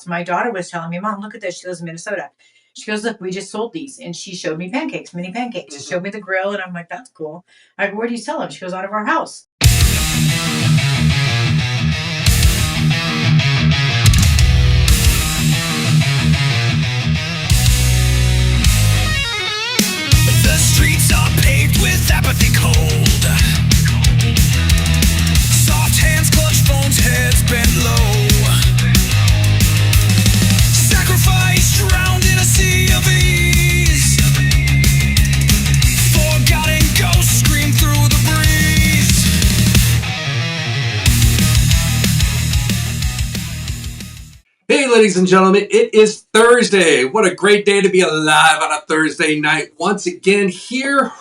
So my daughter was telling me, Mom, look at this. She lives in Minnesota. She goes, look, we just sold these. And she showed me pancakes, mini pancakes. She showed me the grill. And I'm like, that's cool. I go, where do you sell them? She goes, out of our house. The streets are paved with apathy cold. Soft hands clutch phones, heads bent low. Sacrifice drowned in a sea of ease. Forgotten ghosts scream through the breeze. Hey, ladies and gentlemen, it is Thursday. What a great day to be alive on a Thursday night. Once again,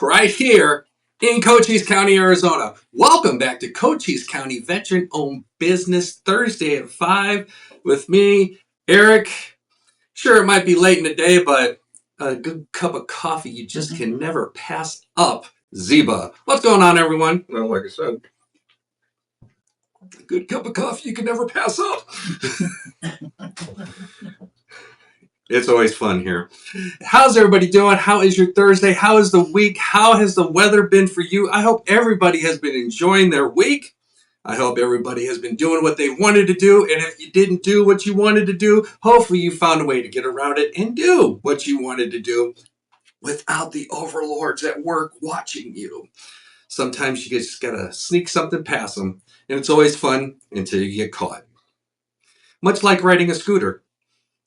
right here in Cochise County, Arizona. Welcome back to Cochise County Veteran-Owned Business Thursday at 5 with me, Erik. Sure, it might be late in the day, but a good cup of coffee you just can never pass up. Zieba. What's going on, everyone? Well, like I said, a good cup of coffee you can never pass up. It's always fun here. How's everybody doing? How is your Thursday? How is the week? How has the weather been for you? I hope everybody has been enjoying their week. I hope everybody has been doing what they wanted to do. And if you didn't do what you wanted to do, hopefully you found a way to get around it and do what you wanted to do without the overlords at work watching you. Sometimes you just gotta sneak something past them. And it's always fun until you get caught. Much like riding a scooter.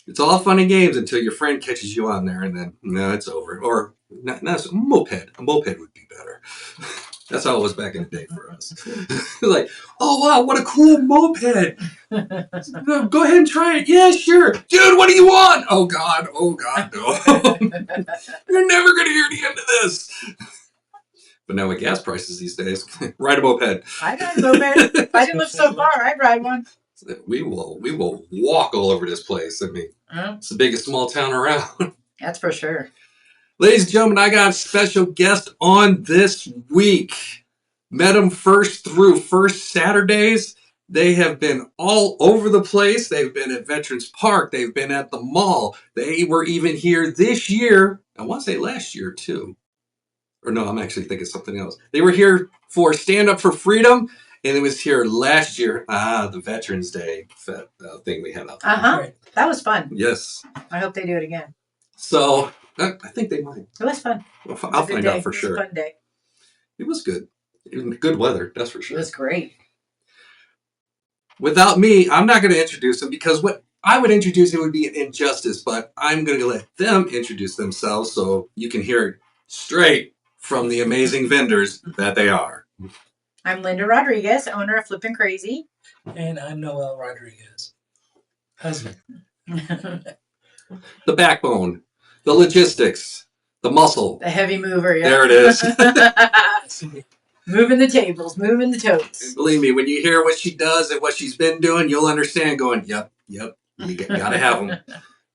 It's all fun and games until your friend catches you on there, and then, no, it's over. Or, not a moped. A moped would be better. That's how it was back in the day for us. Like, oh, wow, what a cool moped. Go ahead and try it. Yeah, sure. Dude, what do you want? Oh, God, no. You're never going to hear the end of this. But now with gas prices these days, ride a moped. I ride a moped. If I didn't live so far, I'd ride one. We will walk all over this place. I mean, it's the biggest small town around. That's for sure. Ladies and gentlemen, I got a special guest on this week. Met them first Saturdays. They have been all over the place. They've been at Veterans Park. They've been at the mall. They were even here this year. I want to say last year too. Or no, I'm actually thinking something else. They were here for Stand Up for Freedom. And it was here last year, the Veterans Day thing we had out there. Uh-huh. That was fun. Yes. I hope they do it again. So, I think they might. It was fun. I'll find out for sure. It was a fun day. It was good. It was good weather, that's for sure. It was great. Without me, I'm not going to introduce them because what I would introduce it would be an injustice, but I'm going to let them introduce themselves so you can hear it straight from the amazing vendors that they are. I'm Lynda Rodriguez, owner of Flippin Crazy. And I'm Noel Rodriguez, husband. The backbone, the logistics, the muscle. The heavy mover, yeah. There it is. Moving the tables, moving the totes. And believe me, when you hear what she does and what she's been doing, you'll understand going, yep, you gotta have them.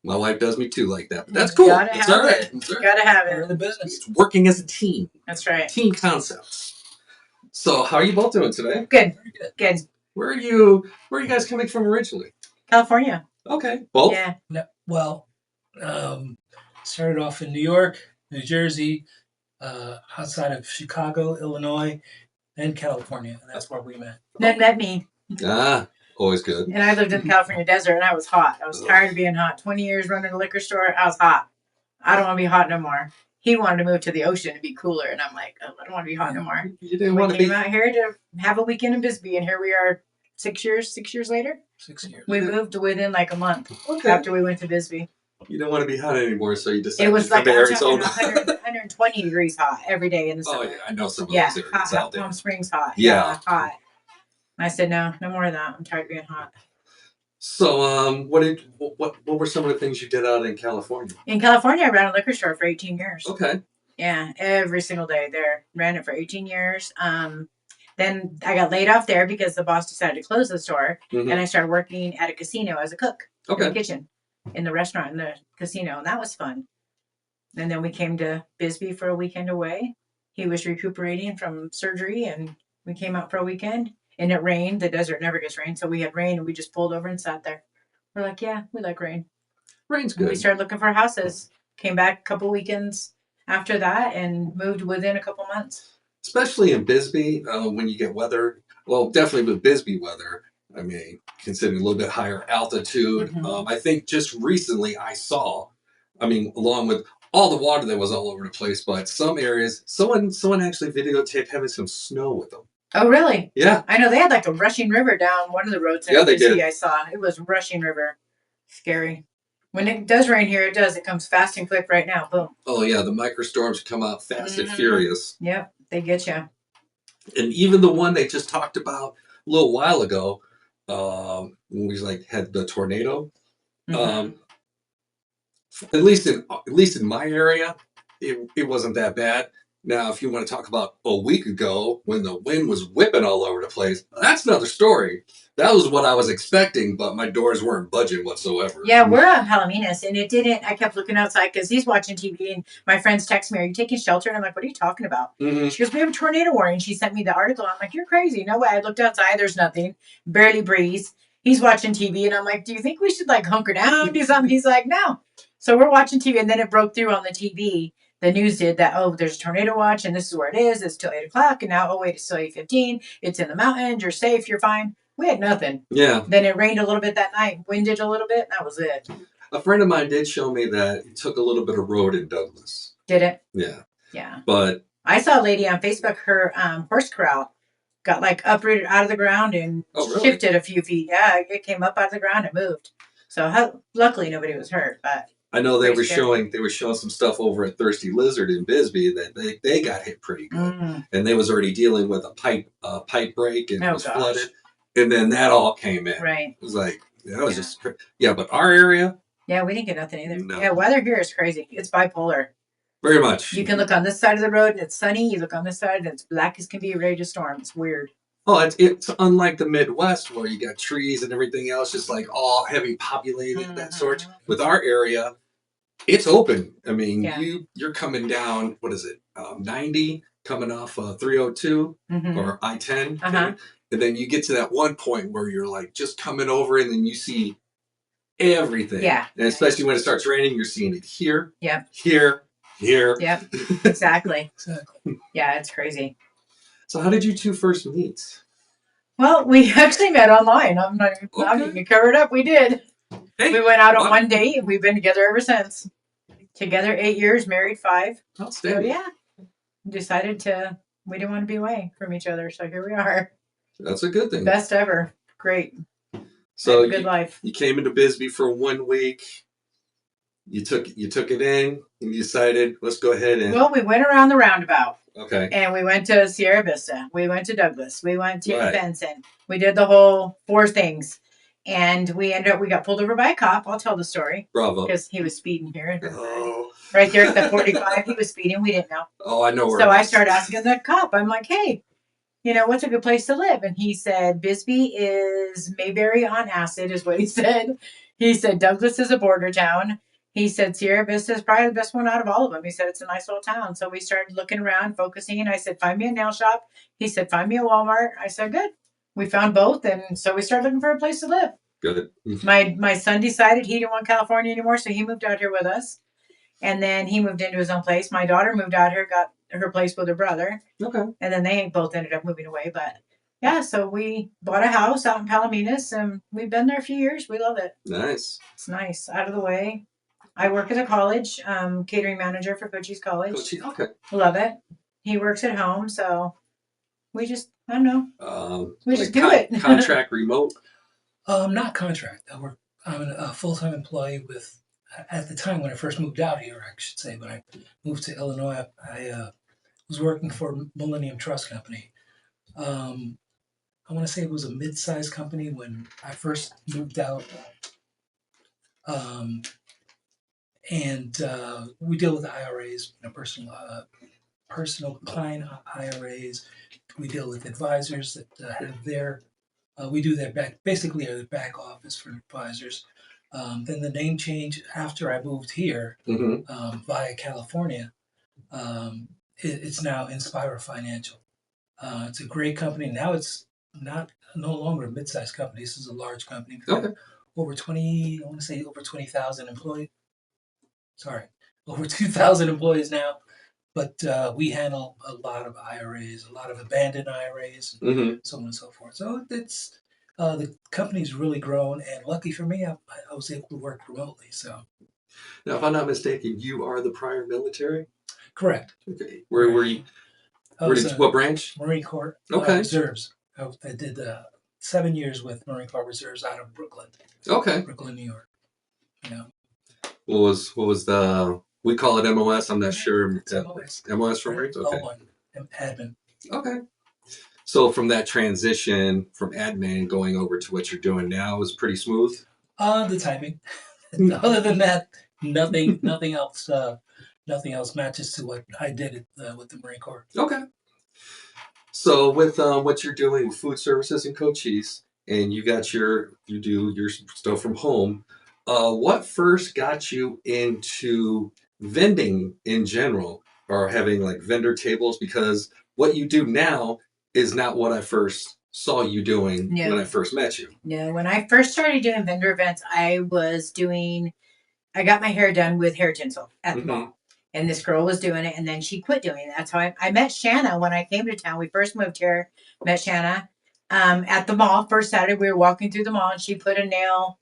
My wife does me too like that. But that's cool. It's all right. You gotta have it. We're in the business. It's working as a team. That's right. Team concepts. So, how are you both doing today? Good. Good. Where are you guys coming from originally? California. Okay. Both? Yeah. No, well, started off in New York, New Jersey, outside of Chicago, Illinois, and California. And that's where we met. Then met me. Always good. And I lived in the California desert, and I was hot. I was tired of being hot. 20 years running a liquor store, I was hot. I don't want to be hot no more. He wanted to move to the ocean to be cooler, and I'm like, oh, I don't want to be hot no more. You didn't want to be out here to have a weekend in Bisbee, and here we are 6 years later. 6 years. We moved within like a month after we went to Bisbee. You don't want to be hot anymore, so you decided it was to come like to Arizona. 120 degrees hot every day in the summer. Oh, yeah, I know some of those areas hot, out there. Palm Springs hot. Yeah. Hot. And I said, no more of that. I'm tired of being hot. So, what were some of the things you did out in California? In California, I ran a liquor store for 18 years. Okay. Yeah, every single day there. Ran it for 18 years. Then I got laid off there because the boss decided to close the store, and I started working at a casino as a cook in the kitchen, in the restaurant, in the casino, and that was fun. And then we came to Bisbee for a weekend away. He was recuperating from surgery, and we came out for a weekend. And it rained. The desert never gets rain, so we had rain, and we just pulled over and sat there. We're like, yeah, we like rain. Rain's And we good. started looking for houses. Came back a couple weekends after that and moved within a couple months. Especially in Bisbee, when you get weather. Well, definitely with Bisbee weather. I mean, considering a little bit higher altitude. Mhm. I think just recently I saw, I mean, along with all the water that was all over the place, but some areas, someone actually videotaped having some snow with them. Oh, really? Yeah. I know they had like a rushing river down one of the roads in Yeah, they Bisbee did. I saw. It was rushing river. Scary. When it does rain here, it does. It comes fast and quick right now. Boom. Oh yeah, the microstorms come out fast and Mhm. furious. Yep, they get you. And even the one they just talked about a little while ago, when we had the tornado. Mhm. At least in my area, it wasn't that bad. Now, if you want to talk about a week ago when the wind was whipping all over the place, that's another story. That was what I was expecting, but my doors weren't budging whatsoever. Yeah, we're on Palominas, and it didn't. I kept looking outside because he's watching TV, and my friends text me, "Are you taking shelter?" And I'm like, "What are you talking about?" Mm-hmm. She goes, "We have a tornado warning." She sent me the article. I'm like, "You're crazy! No way!" I looked outside. There's nothing. Barely breeze. He's watching TV, and I'm like, "Do you think we should like hunker down, do something?" He's like, "No." So we're watching TV, and then it broke through on the TV. The news did that. Oh, there's a tornado watch, and this is where it is. It's till 8 o'clock, and now wait, it's till 8:15. It's in the mountains. You're safe. You're fine. We had nothing. Yeah. Then it rained a little bit that night, winded a little bit, and that was it. A friend of mine did show me that he took a little bit of road in Douglas. Did it? Yeah. Yeah. But I saw a lady on Facebook, her horse corral got like uprooted out of the ground and shifted a few feet. Yeah, it came up out of the ground and moved. So luckily nobody was hurt, but I know they were showing some stuff over at Thirsty Lizard in Bisbee that they got hit pretty good, and they was already dealing with a pipe break and it was flooded, and then that all came in. Right. It was like that was just but our area. Yeah, we didn't get nothing either. No. Yeah, weather here is crazy. It's bipolar. Very much. You can look on this side of the road and it's sunny. You look on this side and it's black as can be, ready to storm. It's weird. Oh, it's unlike the Midwest where you got trees and everything else, just like all heavy populated that sort. With our area, it's open. I mean, you're coming down. What is it? 90 coming off 302 or I-10, and then you get to that one point where you're like just coming over, and then you see everything. Yeah. And especially when it starts raining, you're seeing it here. Yep. Here. Yep. Exactly. Yeah, it's crazy. So how did you two first meet? Well, we actually met online. I'm not going to cover it up. We did. Hey, we went out on one date, and we've been together ever since. Together 8 years, married 5. Outstanding. So, yeah. Decided we didn't want to be away from each other. So here we are. That's a good thing. Best ever. Great. So good life. You came into Bisbee for 1 week. You took it in, and you decided, let's go ahead and. Well, we went around the roundabout. Okay. And we went to Sierra Vista. We went to Douglas. We went to Benson. We did the whole 4 things. And we got pulled over by a cop. I'll tell the story. Bravo. Because he was speeding here. Right there at the 45, he was speeding. We didn't know. Oh, I know where. So I started asking the cop. I'm like, hey, what's a good place to live? And he said, Bisbee is Mayberry on acid, is what he said. He said, Douglas is a border town. He said, Sierra Vista is probably the best one out of all of them. He said, it's a nice little town. So we started looking around, focusing. I said, find me a nail shop. He said, find me a Walmart. I said, good. We found both. And so we started looking for a place to live. Good. My son decided he didn't want California anymore. So he moved out here with us. And then he moved into his own place. My daughter moved out here, got her place with her brother. Okay. And then they both ended up moving away. But yeah, so we bought a house out in Palominas, and we've been there a few years. We love it. Nice. It's nice. Out of the way. I work at a college, catering manager for Cochise College. Okay. Love it. He works at home, so we just, I don't know. We just do it. Contract remote? Not contract. I'm a full-time employee with, at the time when I first moved out here, I should say, when I moved to Illinois, I was working for Millennium Trust Company. I want to say it was a mid-sized company when I first moved out. And we deal with IRAs, personal client IRAs. We deal with advisors that have we do their basically their back office for advisors. Then the name change after I moved here via California. It's now Inspire Financial. It's a great company. Now it's no longer a mid-sized company. This is a large company. Okay. over 20, I want to say over 20,000 employees. Sorry, over 2,000 employees now. But we handle a lot of IRAs, a lot of abandoned IRAs, and so on and so forth. So it's the company's really grown, and lucky for me, I was able to work remotely. So Now, if I'm not mistaken, you are the prior military? correct. Okay. Where were you? I was What branch? Marine Corps Okay. Reserves. I did 7 years with Marine Corps Reserves out of Brooklyn, Okay. Brooklyn, New York. You know, What was the, we call it MOS, I'm not sure. It's MOS. MOS for Marines? Okay. Admin. Okay. So from that transition from admin going over to what you're doing now was pretty smooth? The timing. Other than that, nothing else. Nothing else matches to what I did with the Marine Corps. Okay. So with what you're doing with food services in Cochise, and you do your stuff from home, what first got you into vending in general, or having like vendor tables? Because what you do now is not what I first saw you doing when I first met you. No, when I first started doing vendor events, I got my hair done with hair tinsel at the mall. And this girl was doing it, and then she quit doing it. That's how I met Shanna when I came to town. We first moved here, met Shanna at the mall. First Saturday, we were walking through the mall, and she put a nail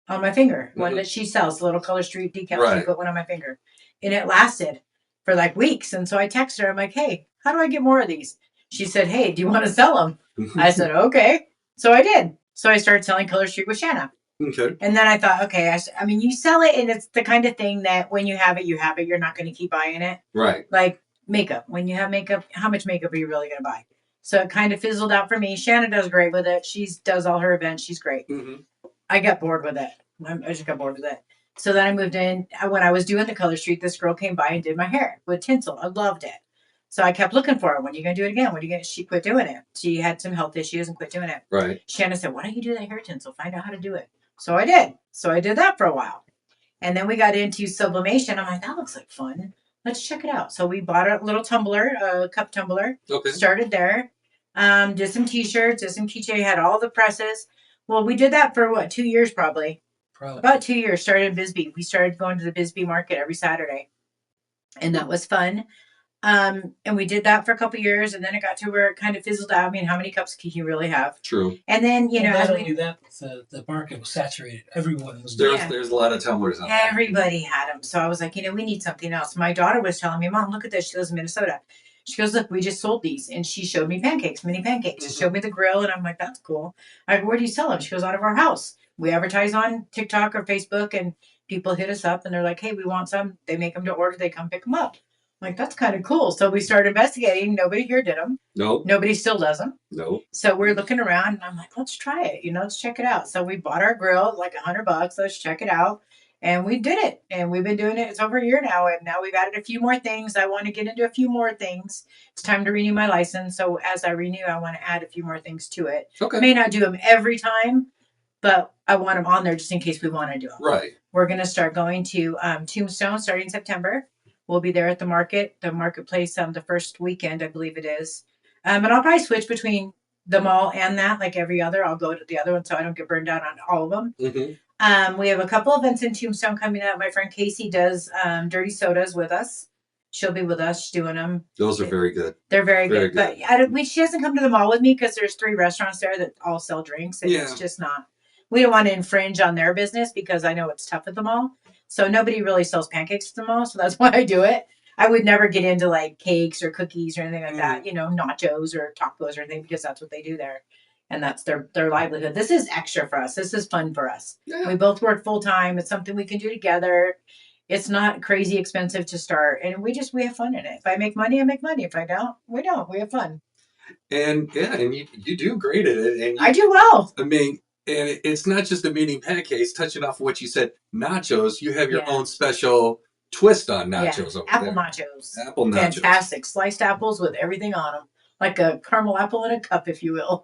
on my finger, one that she sells, the little Color Street decal. Right. She put one on my finger. And it lasted for like weeks. And so I texted her. I'm like, hey, how do I get more of these? She said, hey, do you want to sell them? I said, okay. So I did. So I started selling Color Street with Shanna. Okay. And then I thought, okay, I mean, you sell it, and it's the kind of thing that when you have it, you have it. You're not going to keep buying it. Right. Like makeup. When you have makeup, how much makeup are you really going to buy? So it kind of fizzled out for me. Shanna does great with it. She does all her events. She's great. I got bored with it. I just got bored with it. So then I moved in. When I was doing the Color Street, this girl came by and did my hair with tinsel. I loved it. So I kept looking for her. When are you going to do it again? She quit doing it. She had some health issues and quit doing it. Right. Shanna said, why don't you do that hair tinsel? Find out how to do it. So I did. So I did that for a while. And then we got into sublimation. I'm like, that looks like fun. Let's check it out. So we bought a little tumbler, a cup tumbler. Okay. Started there. Did some t-shirts, did some keychain, had all the presses. Well, we did that for 2 years probably. About 2 years. Started in Bisbee. We started going to the Bisbee market every Saturday. And that was fun. And we did that for a couple years, and then it got to where it kind of fizzled out. I mean, how many cups can you really have? True. And then, not only that, the market was saturated. Everyone was doing it. There's a lot of tumblers out there. Everybody had them. So I was like, we need something else. My daughter was telling me, Mom, look at this. She lives in Minnesota. She goes, look, we just sold these. And she showed me pancakes, mini pancakes. She showed me the grill, and I'm like, that's cool. I go, where do you sell them? She goes, out of our house. We advertise on TikTok or Facebook, and people hit us up, and they're like, hey, we want some. They make them to order. They come pick them up. I'm like, that's kind of cool. So we started investigating. Nobody here did them. Nope. Nobody still does them. Nope. So we're looking around, and I'm like, let's try it. Let's check it out. So we bought our grill, like $100. Let's check it out. And we did it. And we've been doing it. It's over a year now. And now we've added a few more things. I want to get into a few more things. It's time to renew my license. So as I renew, I want to add a few more things to it. Okay. I may not do them every time, but I want them on there just in case we want to do them. Right. We're going to start going to Tombstone starting in September. We'll be there at the marketplace the first weekend, I believe it is. And I'll probably switch between the mall and that, like every other. I'll go to the other one so I don't get burned out on all of them. We have a couple events in Tombstone coming up. My friend Casey does dirty sodas with us. She'll be with us doing them. Those are very good. They're very good. But she doesn't come to the mall with me because there's 3 restaurants there that all sell drinks. And it's just not. We don't want to infringe on their business because I know it's tough at the mall. So nobody really sells pancakes at the mall. So that's why I do it. I would never get into like cakes or cookies or anything like that, nachos or tacos or anything, because that's what they do there. And that's their livelihood. This is extra for us. This is fun for us. Yeah. We both work full time. It's something we can do together. It's not crazy expensive to start. And we have fun in it. If I make money, I make money. If I don't, we don't. We have fun. And you do great at it. And I do well. I mean, and it's not just the mini pancakes. Touching off what you said, nachos. You have your own special twist on nachos over Apple there. Nachos. Apple nachos. Fantastic. Sliced apples with everything on them. Like a caramel apple in a cup, if you will.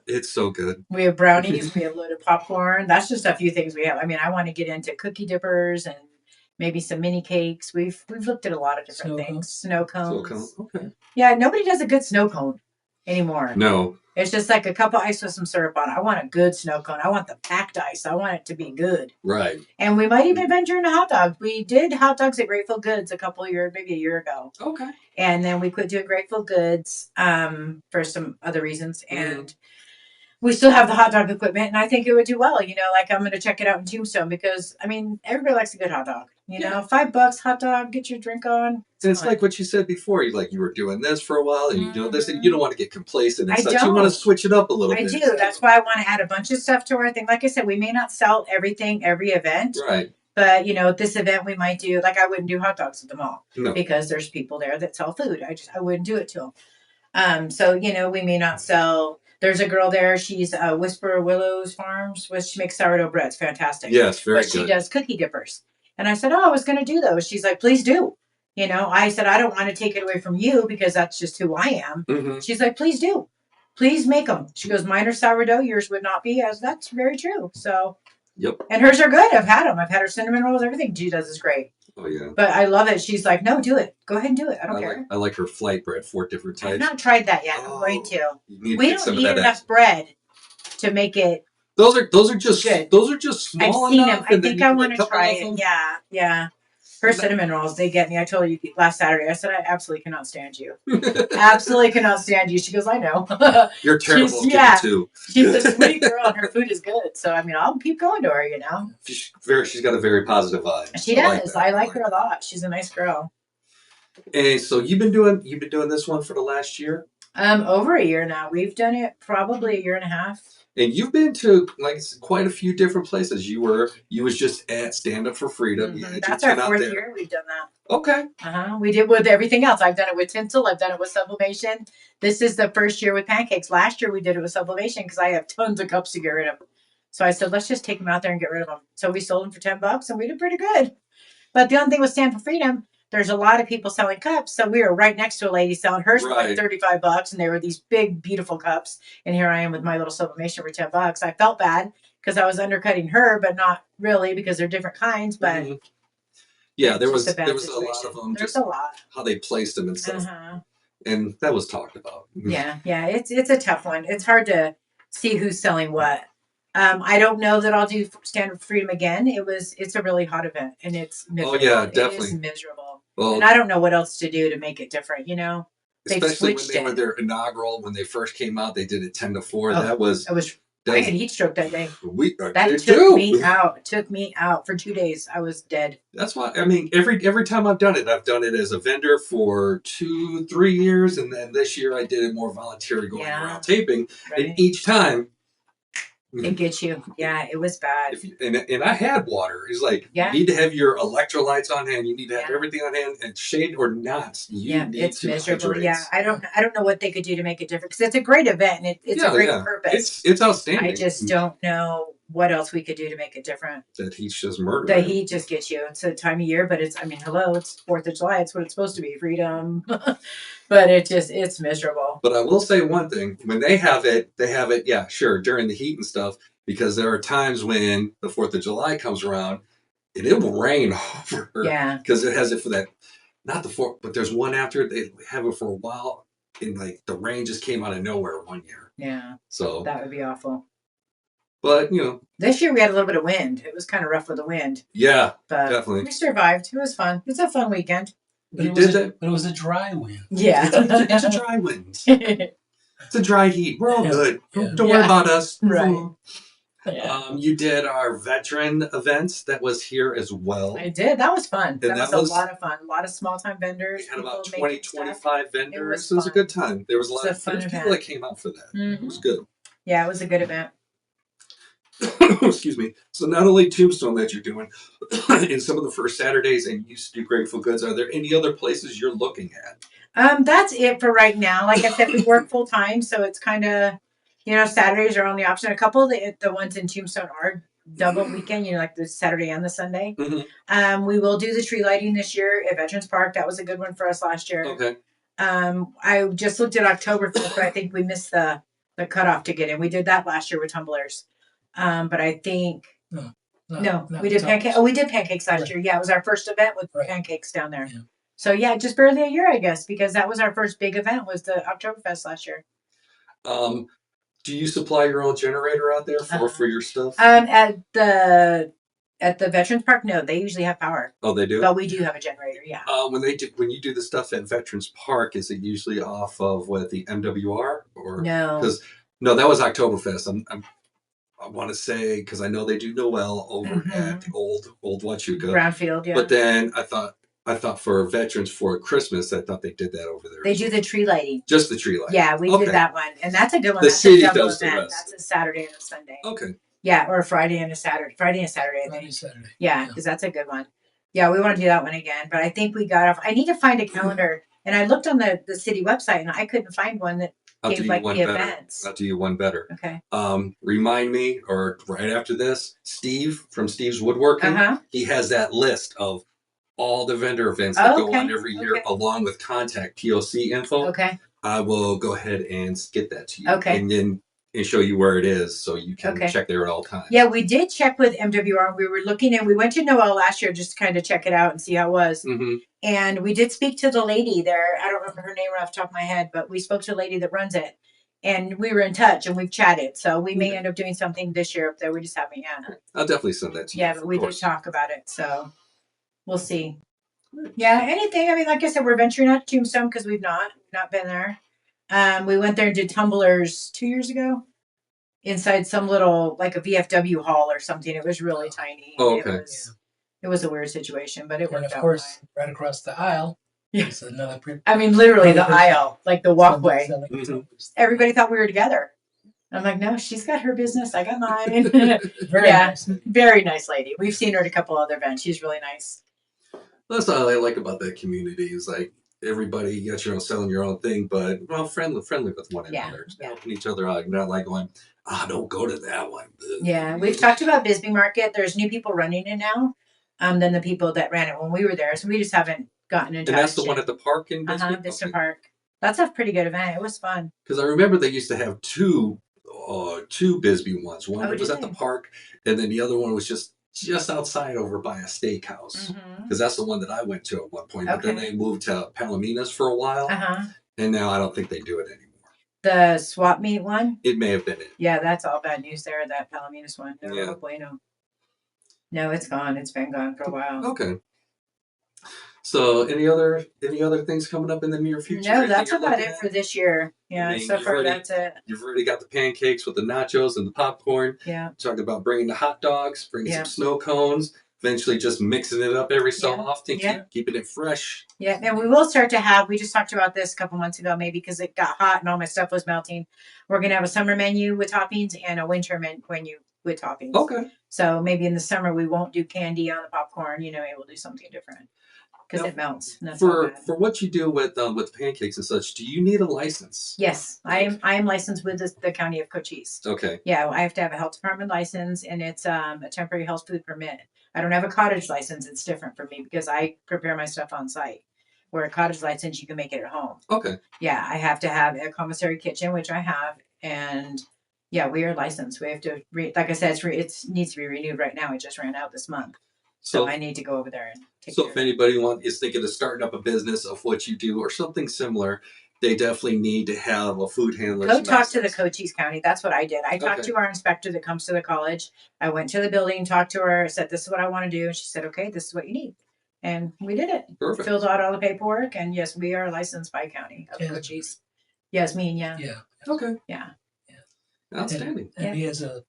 It's so good. We have brownies. We have loaded popcorn. That's just a few things we have. I mean, I want to get into cookie dippers and maybe some mini cakes. We've looked at a lot of different things. Snow cones. Okay. Yeah, nobody does a good snow cone anymore. No. It's just like a cup of ice with some syrup on it. I want a good snow cone. I want the packed ice. I want it to be good. Right. And we might even venture into hot dogs. We did hot dogs at Grateful Goods a couple of years, maybe a year ago. Okay. And then we quit doing Grateful Goods for some other reasons. And we still have the hot dog equipment, and I think it would do well. Like I'm going to check it out in Tombstone because, I mean, everybody likes a good hot dog. $5 hot dog, get your drink on. It's like what you said before. You were doing this for a while, and you're doing this, and you don't want to get complacent and I such. don't. You want to switch it up a little I bit. do. That's why I want to add a bunch of stuff to our thing. Like I said, we may not sell everything every event. Right. But, at this event, we might do, like I wouldn't do hot dogs at the mall. No. Because there's people there that sell food. I wouldn't do it to them. So, we may not sell. There's a girl there. She's Whisper Willows Farms, which she makes sourdough bread. It's fantastic. Yes, very but good. She does cookie dippers. And I said, I was going to do those. She's like, please do. I said, I don't want to take it away from you because that's just who I am. Mm-hmm. She's like, please do. Please make them. She goes, mine are sourdough. Yours would not be. As that's very true. So. Yep. And hers are good. I've had them. I've had her cinnamon rolls. Everything she does is great. Oh, yeah. But I love it. She's like, no, do it. Go ahead and do it. I don't care. I like her flight bread, 4 different types. I've not tried that yet. I'm going to. We don't need enough bread to make it. Those are just good. Those are just small I've seen enough. them. I think I want to try it. Yeah, yeah. Her cinnamon rolls, they get me. I told you last Saturday. I said I absolutely cannot stand you. Absolutely cannot stand you. She goes, I know. You're terrible too. She's a sweet girl, and her food is good. So I mean, I'll keep going to her. She's got a very positive vibe. She does. I like her a lot. She's a nice girl. And so you've been doing this one for the last year? Over a year now. We've done it probably a year and a half. And you've been to quite a few different places. You was just at Stand Up for Freedom. Mm-hmm. That's our 4th year we've done that. Okay. We did with everything else. I've done it with tinsel. I've done it with sublimation. This is the first year with Pancakes. Last year we did it with sublimation because I have tons of cups to get rid of. So I said, let's just take them out there and get rid of them. So we sold them for $10 and we did pretty good. But the only thing with Stand for Freedom, there's a lot of people selling cups. So we were right next to a lady selling hers for like $35. And they were these big, beautiful cups. And here I am with my little sublimation for $10. I felt bad because I was undercutting her, but not really because they're different kinds. But yeah, there was a lot of them. There's a lot. How they placed them and stuff. And that was talked about. Yeah. It's a tough one. It's hard to see who's selling what. I don't know that I'll do Stand for Freedom again. It's a really hot event and it's miserable. Oh yeah, definitely. It is miserable. Well, and I don't know what else to do to make it different, Especially when they were their inaugural, when they first came out, they did it 10 to 4. I had heat stroke that day. That took me out for 2 days. I was dead. That's why, I mean, every time I've done it as a vendor for 2-3 years. And then this year I did it more volunteer going around taping. Right. And each time, it gets you. Yeah, it was bad. And I had water. It's like, you need to have your electrolytes on hand. You need to have everything on hand, and shade or not. It's miserable. Hydrate. Yeah, I don't know what they could do to make it different because it's a great event and it's a great purpose. It's outstanding. I just don't know what else we could do to make it different. That heat's just murder. The heat just gets you. It's a time of year, but it's 4th of July. It's what it's supposed to be, freedom. But it's miserable. But I will say one thing. When they have it, yeah, sure, during the heat and stuff, because there are times when the 4th of July comes around and it will rain over. Yeah. Because it has it for that, not the 4th, but there's one after they have it for a while and the rain just came out of nowhere one year. Yeah. So that would be awful. But, this year we had a little bit of wind. It was kind of rough with the wind. Yeah, but definitely. We survived. It was fun. It's a fun weekend. But it was a dry wind. Yeah. It's a dry wind. It's a dry heat. We're all good. Yeah. Don't worry about us. Right. You did our veteran events. That was here as well. I did. That was fun. That was a lot of fun. A lot of small-time vendors. We had about 20-25 vendors. It was a good time. There was a lot of people that came out for that. Mm-hmm. It was good. Yeah, it was a good event. Excuse me. So not only Tombstone that you're doing in some of the first Saturdays and you used to do Grateful Goods, are there any other places you're looking at? That's it for right now. Like I said, we work full time, so it's kind of, Saturdays are only option. A couple of the ones in Tombstone are double weekend, like the Saturday and the Sunday. Mm-hmm. We will do the tree lighting this year at Veterans Park. That was a good one for us last year. Okay. I just looked at October 5th, but I think we missed the cutoff to get in. We did that last year with tumblers. But I think no, we did pancakes. Oh, we did pancakes last year. Yeah, it was our first event with pancakes down there. Yeah. So yeah, just barely a year, I guess, because that was our first big event was the Oktoberfest last year. Do you supply your own generator out there for your stuff? At the Veterans Park, no, they usually have power. Oh, they do? But we do have a generator, yeah. When you do the stuff at Veterans Park, is it usually off of the MWR or No? No, that was Oktoberfest. I want to say because I know they do Noel over at the old Huachuca Brownfield, yeah. But then I thought for veterans for Christmas, I thought they did that over there. They do the tree lighting. Just the tree lighting. Yeah, we did that one, and that's a good one. The that's city a double does event. the rest. That's a Saturday and a Sunday. Okay. Yeah, or a Friday and a Saturday. Friday and Saturday, I think. Saturday. Yeah, because that's a good one. Yeah, we want to do that one again, but I think we got off. I need to find a calendar, and I looked on the city website, and I couldn't find one that gave like the events. I'll do you one better. Okay. Remind me, or right after this, Steve from Steve's Woodworking. He has that list of all the vendor events that go on every year, along with contact POC info. Okay. I will go ahead and get that to you. Okay. And then show you where it is so you can check there at all times. Yeah, we did check with MWR. We were looking and we went to Noel last year just to kind of check it out and see how it was. And we did speak to the lady there. I don't remember her name off the top of my head, but we spoke to the lady that runs it. And we were in touch and we've chatted. So we may end up doing something this year up there. We just haven't yet. I'll definitely send that to you. Yeah, but we did talk about it. So we'll see. Yeah, anything. I mean, like I said, we're venturing out to Tombstone because we've not been there. We went there and did tumblers 2 years ago inside some little, like a VFW hall or something. It was really tiny. Oh, okay. It was a weird situation, but it worked out. And of course, right across the aisle, it's another I mean, literally the aisle, like the walkway. Everybody thought we were together. I'm like, no, she's got her business. I got mine. Very nice. Very nice lady. We've seen her at a couple other events. She's really nice. That's what I like about that community is like everybody, you got your own selling your own thing, but friendly with one another, helping each other out. Not like going, don't go to that one. Yeah, we've talked about Bisbee Market. There's new people running it now, than the people that ran it when we were there. So we just haven't gotten in touch. And that's the one at the park in Bisbee? Vista Park. That's a pretty good event. It was fun. Because I remember they used to have two Bisbee ones. One was at the park, and then the other one was just outside over by a steakhouse. Because that's the one that I went to at one point. But then they moved to Palominas for a while, and now I don't think they do it anymore. The swap meet one? It may have been it. Yeah, that's all bad news there, that Palominas one. No, bueno. No, it's gone. It's been gone for a while. Okay. So any other things coming up in the near future? No, that's about it for this year. Yeah, so far that's it. You've already got the pancakes with the nachos and the popcorn. Yeah. Talking about bringing the hot dogs, bringing some snow cones, eventually just mixing it up every so often, keeping it fresh. Yeah, and we will start to have, we just talked about this a couple months ago, maybe because it got hot and all my stuff was melting. We're going to have a summer menu with toppings and a winter menu with toppings. Okay. So maybe in the summer we won't do candy on the popcorn, maybe we'll do something different. Because it melts. For what you do with pancakes and such, do you need a license? Yes, I am licensed with the county of Cochise. Okay. Yeah, I have to have a health department license, and it's a temporary health food permit. I don't have a cottage license. It's different for me because I prepare my stuff on site. Where a cottage license, you can make it at home. Okay. Yeah, I have to have a commissary kitchen, which I have, and yeah, we are licensed. We have to, like I said, it needs to be renewed right now. It just ran out this month. So I need to go over there and take care of it. So if anybody is thinking of starting up a business of what you do or something similar, they definitely need to have a food handler. Go talk to the Cochise County. That's what I did. I talked to our inspector that comes to the college. I went to the building, talked to her, said, this is what I want to do. And she said, okay, this is what you need. And we did it. Perfect. Filled out all the paperwork. And yes, we are licensed by county of Cochise. Yasmin, yeah. Okay. Yeah. Outstanding. And me as a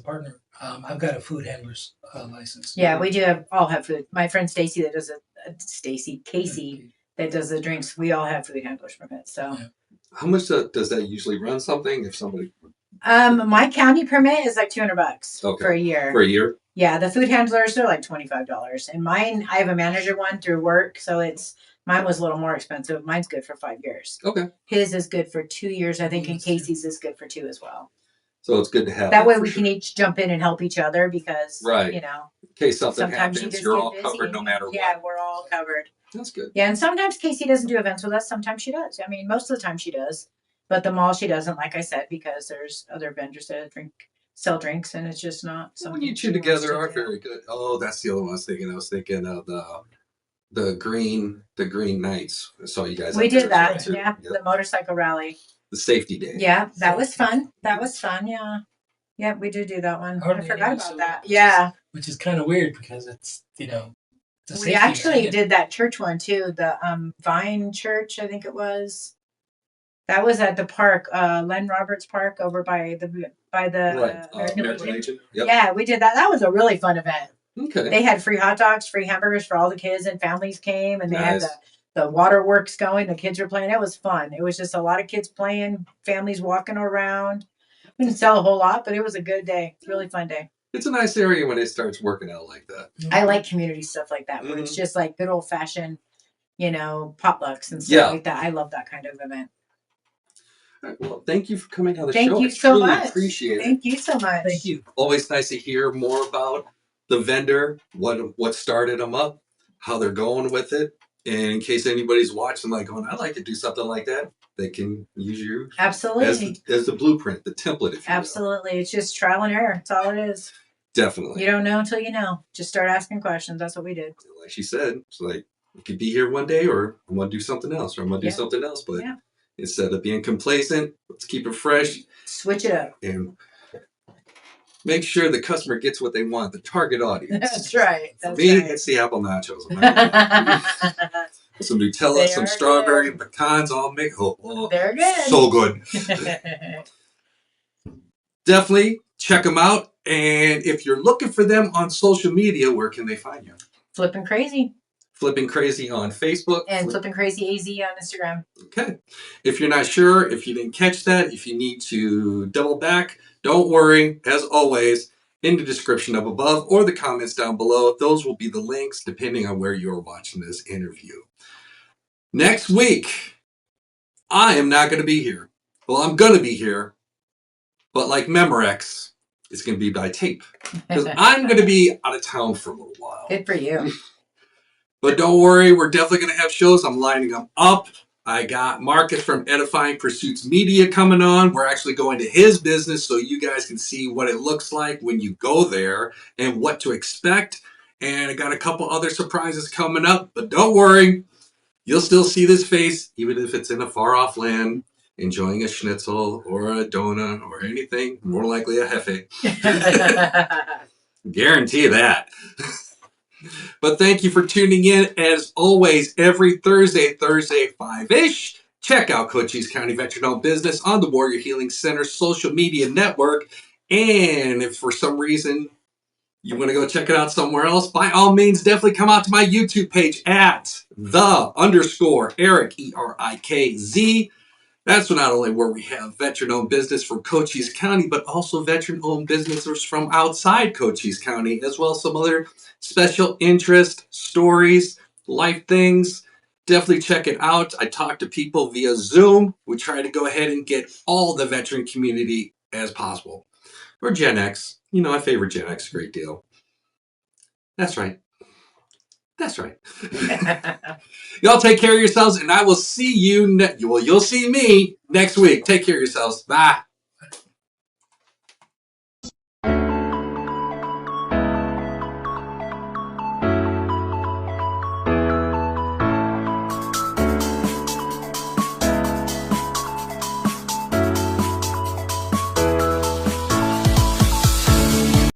partner, I've got a food handler's license. Yeah, we do all have food. My friend Stacy that does Casey that does the drinks, we all have food handlers permits. So how much does that usually run something if somebody? My county permit is like $200 for a year. For a year? Yeah, the food handlers are like $25. And mine, I have a manager one through work, so mine was a little more expensive. Mine's good for 5 years. Okay. His is good for 2 years, I think, and Casey's is good for 2 as well. So it's good to have that way we can each jump in and help each other because, in case something happens, you're all covered no matter what. Yeah, we're all covered. That's good. Yeah, and sometimes Casey doesn't do events with us. Sometimes she does. I mean, most of the time she does. But the mall she doesn't, like I said, because there's other vendors that sell drinks, and it's just not something. When you two together are very good. Oh, that's the other one I was thinking. I was thinking of the Green Knights. I saw you guys. We did that. Yeah, the motorcycle rally. the safety day. Yeah, that was fun. That was fun. Yeah. Yeah, we did do that one. I Hardly forgot any about soda, that. which Yeah. Which is kind of weird because it's, it's a We safety actually net. did that church one too. The Vine Church, I think it was. That was at the park, Len Roberts Park over by the Right. American American Legion. Legion. Yep. Yeah, we did that. That was a really fun event. Okay. They had free hot dogs, free hamburgers for all the kids, and families came, and they had Nice. the waterworks going. The kids were playing. It was fun. It was just a lot of kids playing, families walking around. We didn't sell a whole lot, but it was a good day. It's a really fun day. It's a nice area when it starts working out like that. I like community stuff like that, where it's just like good old fashioned, potlucks and stuff Yeah. like that. I love that kind of event. All right, well, thank you for coming on the Thank show. you I so truly much. appreciate it. Thank you so much. Thank you. Always nice to hear more about the vendor, what started them up, how they're going with it. And in case anybody's watching, like going, I'd like to do something like that, they can use you Absolutely. as the blueprint, the template, if you will. Absolutely. It's just trial and error. That's all it is. Definitely. You don't know until you know. Just start asking questions. That's what we did. Like she said, it's like, you could be here one day, or I'm going to do something else, or I'm going to do something else. But instead of being complacent, let's keep it fresh. Switch it up. And make sure the customer gets what they want, the target audience. That's right. For me, it's the apple nachos. Some Nutella, They some are strawberry, good. pecans, all mixed. Oh, They're good. so good. Definitely check them out. And if you're looking for them on social media, where can they find you? Flippin' Crazy. Flippin' Crazy on Facebook. And Flippin' Crazy AZ on Instagram. Okay. If you're not sure, if you didn't catch that, if you need to double back, don't worry. As always, in the description up above or the comments down below, those will be the links depending on where you're watching this interview. Next week, I am not going to be here. Well, I'm going to be here, but like Memorex, it's going to be by tape. Because I'm going to be out of town for a little while. Good for you. But don't worry, we're definitely going to have shows. I'm lining them up. I got Marcus from Edifying Pursuits Media coming on. We're actually going to his business so you guys can see what it looks like when you go there and what to expect. And I got a couple other surprises coming up. But don't worry, you'll still see this face, even if it's in a far-off land, enjoying a schnitzel or a donut or anything, more likely a hefe. Guarantee that. But thank you for tuning in. As always, every Thursday 5-ish, check out Cochise County Veteran-Owned Business on the Warrior Healing Center social media network. And if for some reason you want to go check it out somewhere else, by all means, definitely come out to my YouTube page at _Erik, ERIKZ. That's not only where we have veteran-owned business from Cochise County, but also veteran-owned businesses from outside Cochise County, as well as some other special interest stories, life things. Definitely check it out. I talk to people via Zoom. We try to go ahead and get all the veteran community as possible. Or Gen X. You know, I favor Gen X a great deal. That's right. That's right. Y'all take care of yourselves, and I will see you. You'll see me next week. Take care of yourselves. Bye.